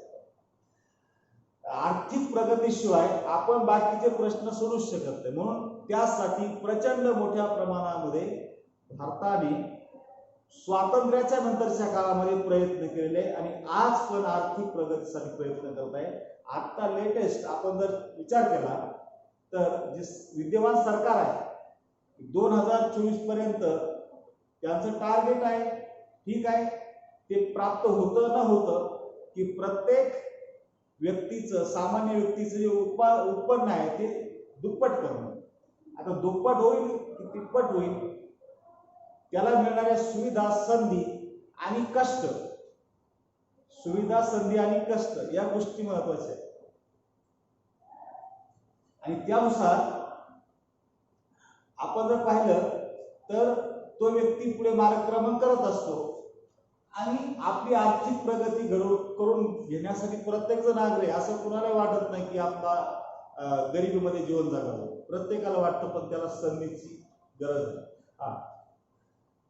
आर्थिक प्रगतीशिवाय आपण बाकीचे प्रश्न सोडूच शकत नाही. म्हणून त्यासाठी प्रचंड मोठ्या प्रमाणामध्ये भारताने स्वातंत्र्याच्या नंतरच्या काळामध्ये प्रयत्न केलेले आणि आज पण आर्थिक प्रगतीसाठी प्रयत्न करत आहे. आता लेटेस्ट आपण जर विचार केला तर जे विद्यमान सरकार आहे 2024 पर्यंत त्यांचं टार्गेट आहे, ठीक आहे, ते प्राप्त होतं न होतं की प्रत्येक व्यक्तीचं, सामान्य व्यक्तीचं जे उत्पन्न आहे ते दुप्पट करणं. आता आता दुप्पट होईल की तिप्पट होईल, त्याला मिळणाऱ्या सुविधा, संधी आणि कष्ट, सुविधा, संधी आणि कष्ट या गोष्टी महत्वाच्या आहेत. आणि त्यानुसार आपण जर पाहिलं तर तो व्यक्ती पुढे मार्गक्रमण करत असतो आणि आपली आर्थिक प्रगती करून घेण्यासाठी प्रत्येक जण आग्रही, असं कुणाला वाटत नाही की आपला गरिबीमध्ये जीवन जगावं. प्रत्येकाला वाटतं, पण त्याला संधीची गरज आहे.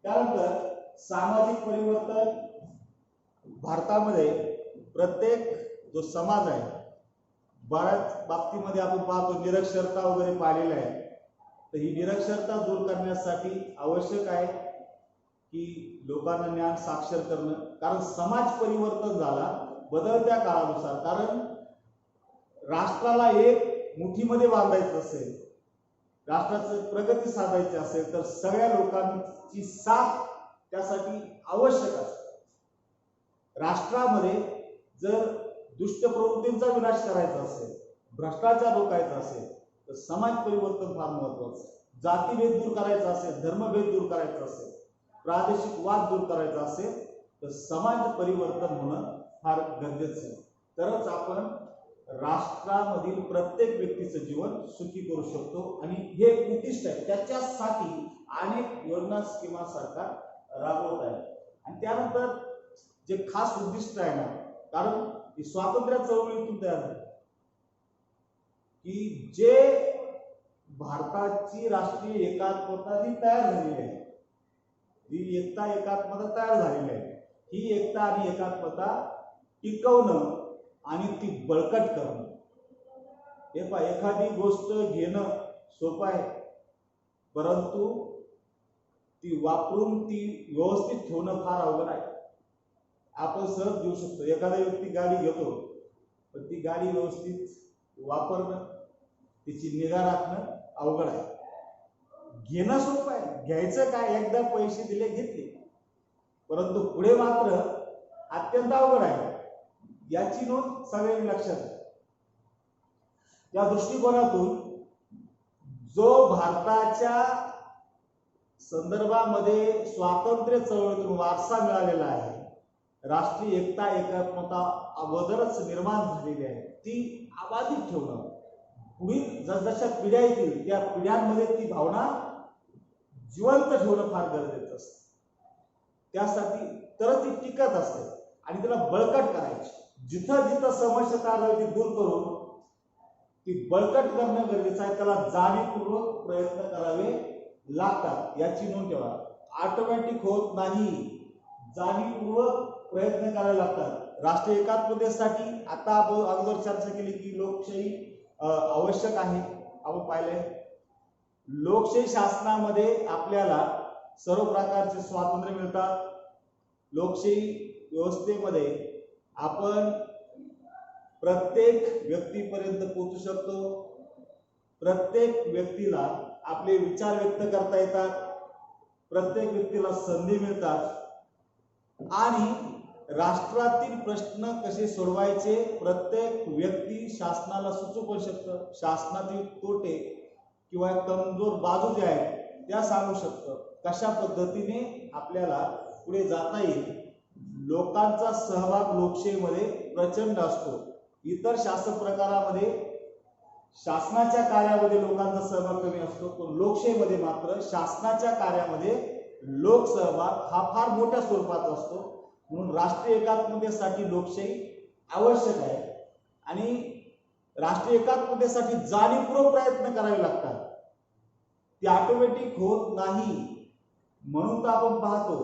त्यानंतर सामाजिक परिवर्तन. भारतामध्ये प्रत्येक जो समाज आहे, बऱ्याच बाबतीमध्ये आपण पाहतो निरक्षरता वगैरे पाहिलेली आहे. तर ही निरक्षरता दूर करण्यासाठी आवश्यक आहे की लोकांना ज्ञान साक्षर करणं, कारण समाज परिवर्तन झाला बदलत्या काळानुसार. कारण राष्ट्राला एक मुठीमध्ये बांधायचं असेल, राष्ट्राची प्रगती साधायची असेल, तर सगळ्या लोकांची साथ त्यासाठी आवश्यक असते. राष्ट्रामध्ये जर दुष्ट प्रवृत्तींचा विनाश करायचा असेल, भ्रष्टाचार रोखायचा असेल, तर समाज परिवर्तन फार महत्वाचं आहे. जातीभेद दूर करायचा असेल, धर्मभेद दूर करायचा असेल, प्रादेशिक वाद दूर करायचा असेल, तर समाज परिवर्तन होणं फार गरजेचं आहे. तरच आपण राष्ट्रामधील प्रत्येक व्यक्तीचं जीवन सुखी करू शकतो. आणि हे उद्दिष्ट आहे, त्याच्यासाठी अनेक योजना, स्कीमा सरकार राबवत आहे. आणि त्यानंतर जे खास उद्दिष्ट आहे ना, कारण ही स्वातंत्र्य चळवळीतून तयार झाली की जे भारताची राष्ट्रीय एकात्मता जी तयार झालेली आहे, जी एकता एकात्मता तयार झालेली आहे, ही एकता आणि एकात्मता टिकवणं आणि ती बळकट करणं. हे पहा, एखादी गोष्ट घेणं सोपं आहे, परंतु ती वापरून ती व्यवस्थित ठेवणं फार अवघड आहे. आपण सहज घेऊ शकतो, एखादा व्यक्ती गाडी घेतो, पण ती गाडी व्यवस्थित वापरणं, तिची निगा राखणं अवघड आहे. घेणं सोपं आहे, घ्यायचं काय, एकदा पैसे दिले घेतले, परंतु पुढे मात्र अत्यंत अवघड आहे. याची नोंद सगळ्यांनी लक्षात घ्या. त्या दृष्टिकोनातून जो भारताच्या संदर्भामध्ये स्वातंत्र्य चळवळीतून वारसा मिळालेला आहे, राष्ट्रीय एकता एकात्मता अगोदरच निर्माण झालेली आहे, ती अबाधित ठेवणं, पुढील जसजशा पिढ्या येतील त्या पिढ्यांमध्ये ती भावना जिवंत ठेवणं फार गरजेचं असतं. त्यासाठी तर ती टिकत असते आणि त्याला बळकट करायची. जिथं जिथं समस्या आढळली ती दूर करून ती बळकट करणं गरजेचं आहे. त्याला जाणीवपूर्वक प्रयत्न करावे लागतात, याची नोंद ठेवा. ऑटोमॅटिक होत नाही, जाणीवपूर्वक प्रयत्न करावे लागतात. राष्ट्रीय एकात्मतेसाठी आता आपण अगोदर चर्चा केली की लोकशाही आवश्यक आहे. आपण पाहिलंय लोकशाही शासनामध्ये आपल्याला सर्व प्रकारचे स्वातंत्र्य मिळतात. लोकशाही व्यवस्थेमध्ये आपण प्रत्येक व्यक्तीपर्यंत पोहोचू शकतो. प्रत्येक व्यक्तीला आपले विचार व्यक्त करता येतात, प्रत्येक व्यक्तीला संधी मिळतात आणि राष्ट्रातील प्रश्न कसे सोडवायचे प्रत्येक व्यक्ती शासनाला सुचवू पण शकतं. शासनातील तोटे किंवा कमजोर बाजू ज्या आहेत त्या सांगू शकतं. कशा पद्धतीने आपल्याला पुढे जाता येईल. लोकांचा सहभाग लोकशाहीमध्ये प्रचंड असतो. इतर शासन प्रकारामध्ये शासनाच्या कार्यामध्ये लोकांचा सहभाग कमी असतो, पण लोकशाहीमध्ये मात्र शासनाच्या कार्यामध्ये लोक सहभाग हा फार मोठ्या स्वरूपात असतो. म्हणून राष्ट्रीय एकात्मतेसाठी लोकशाही आवश्यक आहे आणि राष्ट्रीय एकात्मतेसाठी जाणीवपूर्वक प्रयत्न करावे लागतात. ती ऑटोमॅटिक होत नाही. म्हणून तर आपण पाहतो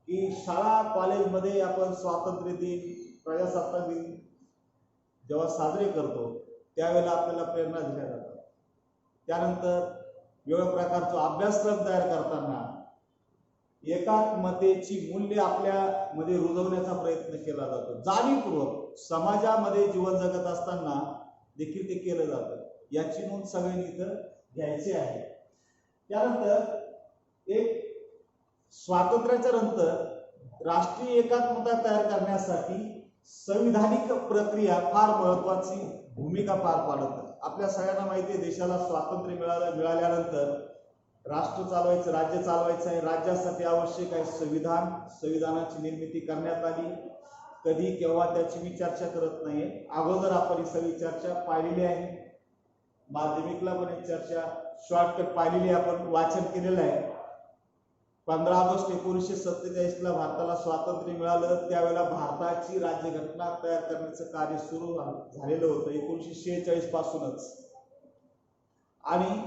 की शाळा कॉलेजमध्ये आपण स्वातंत्र्य दिन, प्रजासत्ताक दिन जेव्हा साजरे करतो त्यावेळेला आपल्याला प्रेरणा दिल्या जातात. त्यानंतर वेगवेगळ्या प्रकारचा अभ्यासक्रम तयार करताना एकात्मतेची मूल्य आपल्यामध्ये रुजवण्याचा प्रयत्न केला जातो. जाणीवपूर्वक समाजामध्ये जीवन जगत असताना देखील ते केलं जातं. याची नोंद सगळ्यांनी इथं घ्यायची आहे. त्यानंतर एक स्वातंत्र्याच्या नंतर राष्ट्रीय एकात्मता तयार करण्यासाठी संविधानिक प्रक्रिया फार महत्वाची भूमिका पार पाडत आपल्या सगळ्यांना माहिती आहे, देशाला स्वातंत्र्य मिळाल्यानंतर राष्ट्र चालवायचं, राज्य चालवायचं आहे. राज्यासाठी आवश्यक आहे संविधान. संविधानाची निर्मिती करण्यात आली. कधी केव्हा त्याची मी चर्चा करत नाहीये. अगोदर आपण ही सगळी चर्चा पाहिलेली आहे. माध्यमिकला पण एक चर्चा शॉर्टकट पाहिलेली, आपण वाचन केलेलं आहे. 15 ऑगस्ट 1947 ला भारताला स्वातंत्र्य मिळालं. त्यावेळेला भारताची राज्यघटना तयार करण्याचं कार्य सुरू झालेलं होतं 1946 पासूनच. आणि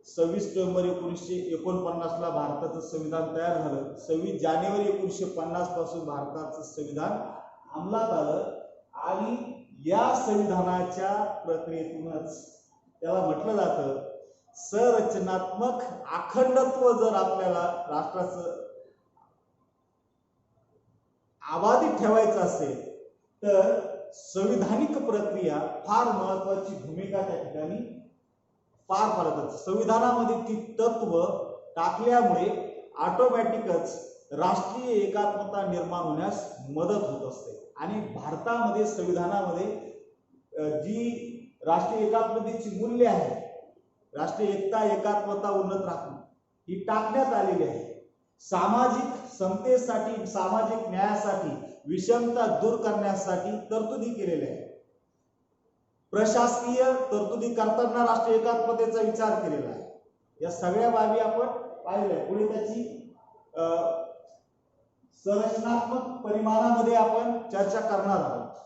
26 नोव्हेंबर 1949 ला भारताचं संविधान तयार झालं. 26 जानेवारी 1950 पासून भारताचं संविधान अंमलात आलं. आणि या संविधानाच्या प्रक्रियेतूनच त्याला म्हटलं जातं, संरचनात्मक अखंडत्व जर आपल्याला राष्ट्राचं अबाधित ठेवायचं असेल तर संविधानिक प्रक्रिया फार महत्वाची भूमिका त्या ठिकाणी पार पाडतात. संविधानामध्ये ती तत्व टाकल्यामुळे ऑटोमॅटिकच राष्ट्रीय एकात्मता निर्माण होण्यास मदत होत असते. आणि भारतामध्ये संविधानामध्ये जी राष्ट्रीय एकात्मतेची मूल्य आहे, राष्ट्रीय एकता, एकात्मता, उन्नत राखणे, ही टाकण्यात आलेली आहे. सामाजिक समतेसाठी, सामाजिक न्यायासाठी, विषमता दूर करण्यासाठी तरतुदी केलेल्या आहेत. प्रशासकीय तरतुदी करताना राष्ट्रीय एकात्मतेचा विचार केलेला आहे. या सगळ्या बाबी आपण पाहिल्या. पुढे त्याची संरचनात्मक परिमाणामध्ये आपण चर्चा करणार आहोत.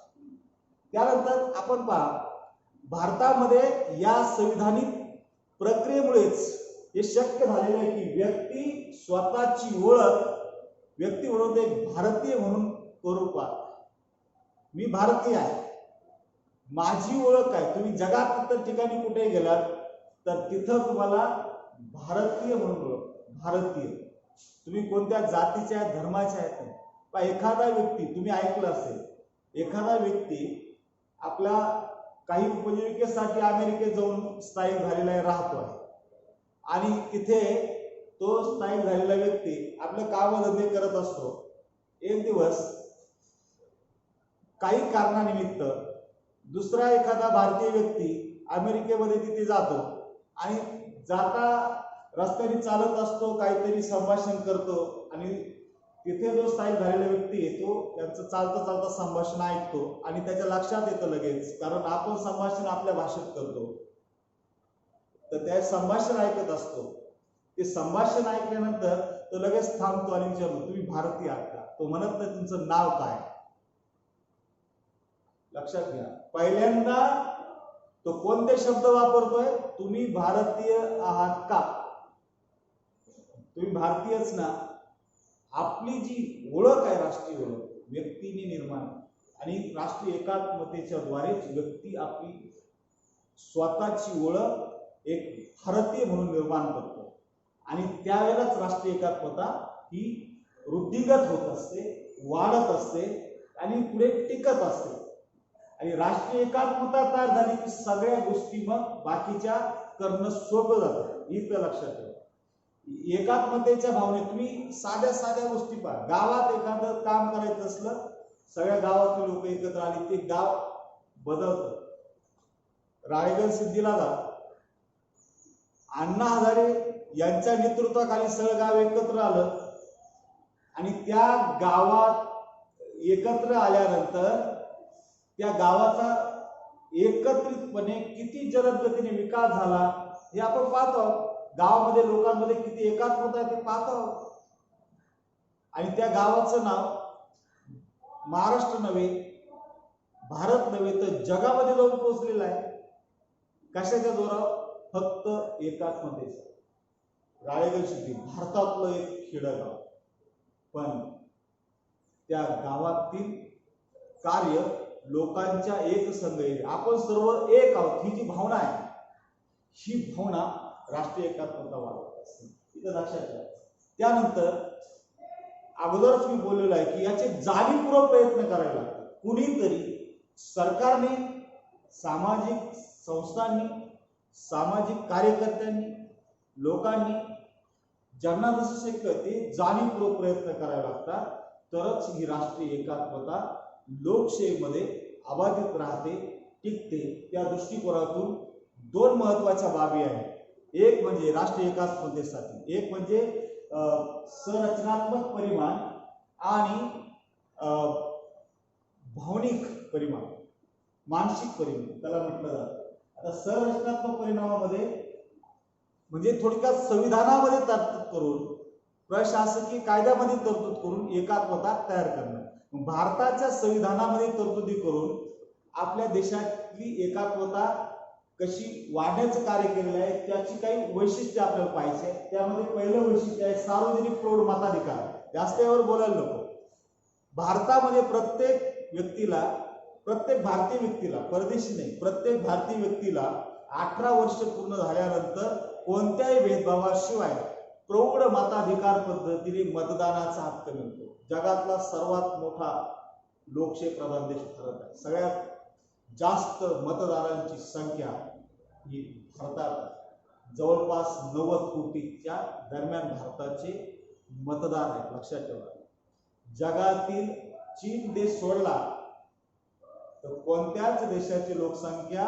त्यानंतर आपण पहा, भारतामध्ये या संविधानिक प्रक्रियेमुळेच हे शक्य झालेलं आहे की व्यक्ती स्वतःची ओळख, व्यक्ती म्हणून एक भारतीय म्हणून करू पाहतो. मी भारतीय आहे, माझी ओळख आहे. तुम्ही जगात इतर ठिकाणी कुठे गेलात तर तिथं तुम्हाला भारतीय म्हणून ओळख, भारतीय. तुम्ही कोणत्या जातीचे आहेत, धर्माचे आहेत. पण एखादा व्यक्ती, तुम्ही ऐकलं असेल, एखादा व्यक्ती आपल्या काही उपजीविकेसाठी अमेरिकेत जाऊन स्थायिक झालेला आहे, राहतो आहे. आणि तिथे तो स्थायिक झालेला व्यक्ती आपले कामधंदे करत असतो. एक दिवस काही कारणानिमित्त दुसरा एखादा भारतीय व्यक्ती अमेरिकेमध्ये तिथे जातो आणि जाता रस्त्याने चालत असतो, काहीतरी संभाषण करतो. आणि तिथे जो स्थायिक झालेला व्यक्ती आहे तो त्यांचं चालता चालता संभाषण ऐकतो आणि त्याच्या लक्षात येतं लगेच, कारण आपण संभाषण आपल्या भाषेत करतो. तर त्या संभाषण ऐकत असतो. ते संभाषण ऐकल्यानंतर तो लगेच थांबतो आणि विचारतो, तुम्ही भारतीय आहात का? तो म्हणत नाही, तुमचं नाव काय? लक्षात घ्या, पहिल्यांदा तो कोणते शब्द वापरतोय? तुम्ही भारतीय आहात का? तुम्ही भारतीयच ना. आपली जी ओळख आहे, राष्ट्रीय ओळख, व्यक्तीने निर्माण, आणि राष्ट्रीय एकात्मतेच्या द्वारेच व्यक्ती आपली स्वतःची ओळख एक भारतीय म्हणून निर्माण करतो. आणि त्यावेळेलाच राष्ट्रीय एकात्मता ही वृद्धिगत होत असते, वाढत असते आणि पुढे टिकत असते. आणि राष्ट्रीय एकात्मता तयार झाली की सगळ्या गोष्टी मग बाकीच्या करणं सोपं जातं. ही तर लक्षात ठेवा. एकात्मतेच्या भावनेत तुम्ही साध्या साध्या गोष्टी पहा. गावात एखादं काम करायचं असलं, सगळ्या गावातले लोक एकत्र आली, ते गाव बदलतं. राळेगण सिद्धीला जा, अण्णा हजारे यांच्या नेतृत्वाखाली सगळं गाव एकत्र आलं. आणि त्या गावात एकत्र आल्यानंतर त्या गावाचा एकत्रितपणे किती जलद गतीने विकास झाला हे आपण पाहतो. गावामध्ये लोकांमध्ये किती एकात्मता आहे ते पाहतो. आणि त्या गावाचं नाव महाराष्ट्र नव्हे, भारत नव्हे, तर जगामध्ये जाऊन पोहोचलेलं आहे. कशाच्या जोरावर? फक्त एकात्मतेचा. राळेगण सिद्धी भारतातलं एक खेडगाव, पण त्या गावातील कार्य लोकांच्या एक संघ आहे. आपण सर्व एक आहोत, ही जी भावना आहे, ही भावना राष्ट्रीय एकात्मता वाढवत असते. इथं लक्षात घ्या. त्यानंतर अगोदरच मी बोललेलो आहे की याचे जाणीवपूर्वक प्रयत्न करायला लागतात. कुणीतरी, सरकारने, सामाजिक संस्थांनी, सामाजिक कार्यकर्त्यांनी, लोकांनी, ज्यांना जसं शक्य ते जाणीवपूर्वक प्रयत्न करावे लागतात. तरच ही राष्ट्रीय एकात्मता लोकशाहीमध्ये अबाधित राहते, टिकते. त्या दृष्टिकोनातून दोन महत्वाच्या बाबी आहेत. एक म्हणजे राष्ट्रीय एकात्मतेसाठी, एक म्हणजे संरचनात्मक परिमाण आणि भावनिक परिमाण, मानसिक परिमाण त्याला म्हटलं जातं. आता संरचनात्मक परिणामामध्ये म्हणजे थोडक्यात संविधानामध्ये तरतूद करून, प्रशासकीय कायद्यामध्ये तरतूद करून एकात्मता तयार करणं. भारताच्या संविधानामध्ये तरतुदी करून आपल्या देशातली एकात्मता कशी वाढण्याचं कार्य केलेलं आहे, त्याची काही वैशिष्ट्ये आपल्याला पाहिजे. त्यामध्ये पहिलं वैशिष्ट्य आहे सार्वजनिक प्रौढ मताधिकार. जास्त यावर बोलायला नको. भारतामध्ये प्रत्येक व्यक्तीला, प्रत्येक भारतीय व्यक्तीला, परदेशी नाही, प्रत्येक भारतीय व्यक्तीला 18 वर्ष पूर्ण झाल्यानंतर कोणत्याही भेदभावाशिवाय प्रौढ मताधिकार पद्धतीने मतदानाचा हक्क मिळतो. जगातला सर्वात मोठा लोकशाही प्रधान देश भारत आहे. सगळ्यात जास्त मतदारांची संख्या ही भारतात, जवळपास 90 कोटीच्या दरम्यान भारताचे मतदार आहेत. लक्षात ठेवा. जगातील चीन देश सोडला तर कोणत्याच देशाची लोकसंख्या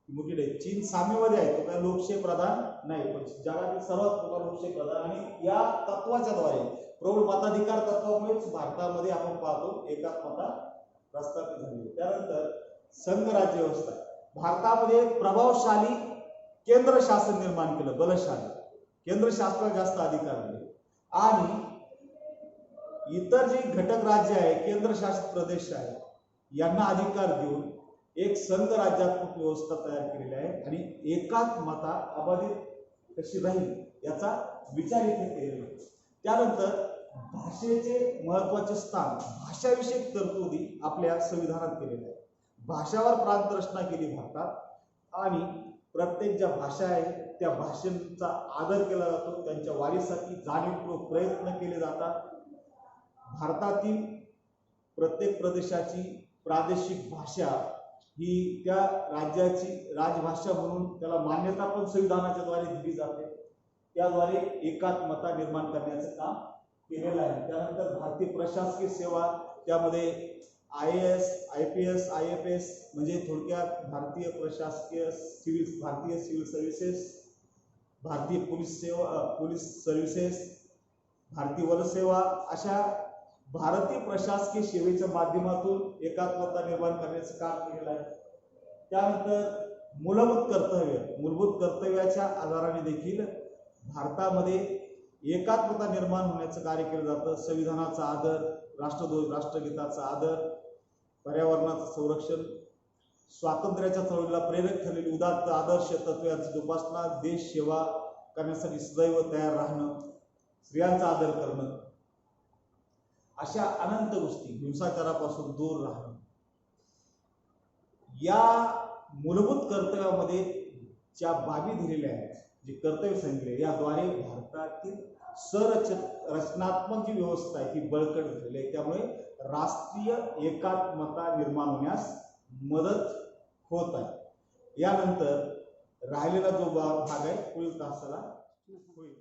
मोठी नाही. चीन साम्यमध्ये आहे, तो काय लोकशाही प्रधान नाही, पण जगातील सर्वात मोठा लोकशाही प्रधान. आणि या तत्वाच्या द्वारे, प्रौढ मताधिकार तत्वामुळेच भारतामध्ये आपण पाहतो एकात्मता प्रस्थापित झाली. त्यानंतर संघ राज्य व्यवस्था. भारतामध्ये एक प्रभावशाली केंद्र शासन निर्माण केलं, बलशाली. केंद्र शासनाला जास्त अधिकार दिले आणि इतर जे घटक राज्य आहे, केंद्रशासित प्रदेश आहे, यांना अधिकार देऊन एक संघ राज्यात्मक व्यवस्था तयार केलेली आहे. आणि एकात्मता अबाधित कशी राहील याचा विचार इथे केलेला आहे. त्यानंतर भाषेचे महत्वाचे स्थान, भाषाविषयक तरतुदी आपल्या संविधानात केलेल्या आहे. भाषावर प्रांत रचना केली भारतात आणि प्रत्येक ज्या भाषा आहेत त्या भाषेचा आदर केला जातो. त्यांच्या वाढीसाठी जाणीवपूर्वक प्रयत्न केले जातात. भारतातील प्रत्येक प्रदेशाची प्रादेशिक भाषा ही त्या राज्याची राजभाषा म्हणून त्याला मान्यता पण संविधानाच्या द्वारे दिली जाते. त्याद्वारे एकात्मता निर्माण करण्याचं काम केलेलं आहे. त्यानंतर भारतीय प्रशासकीय सेवा, त्यामध्ये IAS, IPS, IFS म्हणजे थोडक्यात भारतीय प्रशासकीय सिव्हिल, भारतीय सिव्हिल सर्व्हिसेस, भारतीय पोलीस सेवा, पोलीस सर्व्हिसेस, भारतीय वन सेवा, अशा भारतीय प्रशासकीय सेवेच्या माध्यमातून एकात्मता निर्माण करण्याचं काम केलेलं आहे. त्यानंतर मूलभूत कर्तव्याच्या आधाराने देखील भारतामध्ये एकात्मता निर्माण होण्याचं कार्य केलं जातं. संविधानाचा आदर, राष्ट्रध्वज, राष्ट्रगीताचा आदर, पर्यावरणाचं संरक्षण, स्वातंत्र्याच्या चळवळीला प्रेरक ठरलेली उदात्त आदर्श तत्त्वे यांची जोपासना, देश सेवा करण्यासाठी सदैव तयार राहणं, स्त्रियांचा आदर करणं, अशा अनंत गोष्टी, हिंसाचारापासून दूर राहणं, या मूलभूत कर्तव्यामध्ये ज्या बाबी दिलेल्या आहेत, जे कर्तव्य सांगितले, याद्वारे भारतातील रचनात्मक जी व्यवस्था आहे ती बळकट झालेली आहे. त्यामुळे राष्ट्रीय एकात्मता निर्माण होण्यास मदत होत आहे. यानंतर राहिलेला जो भाग आहे पुढील तासाला होईल.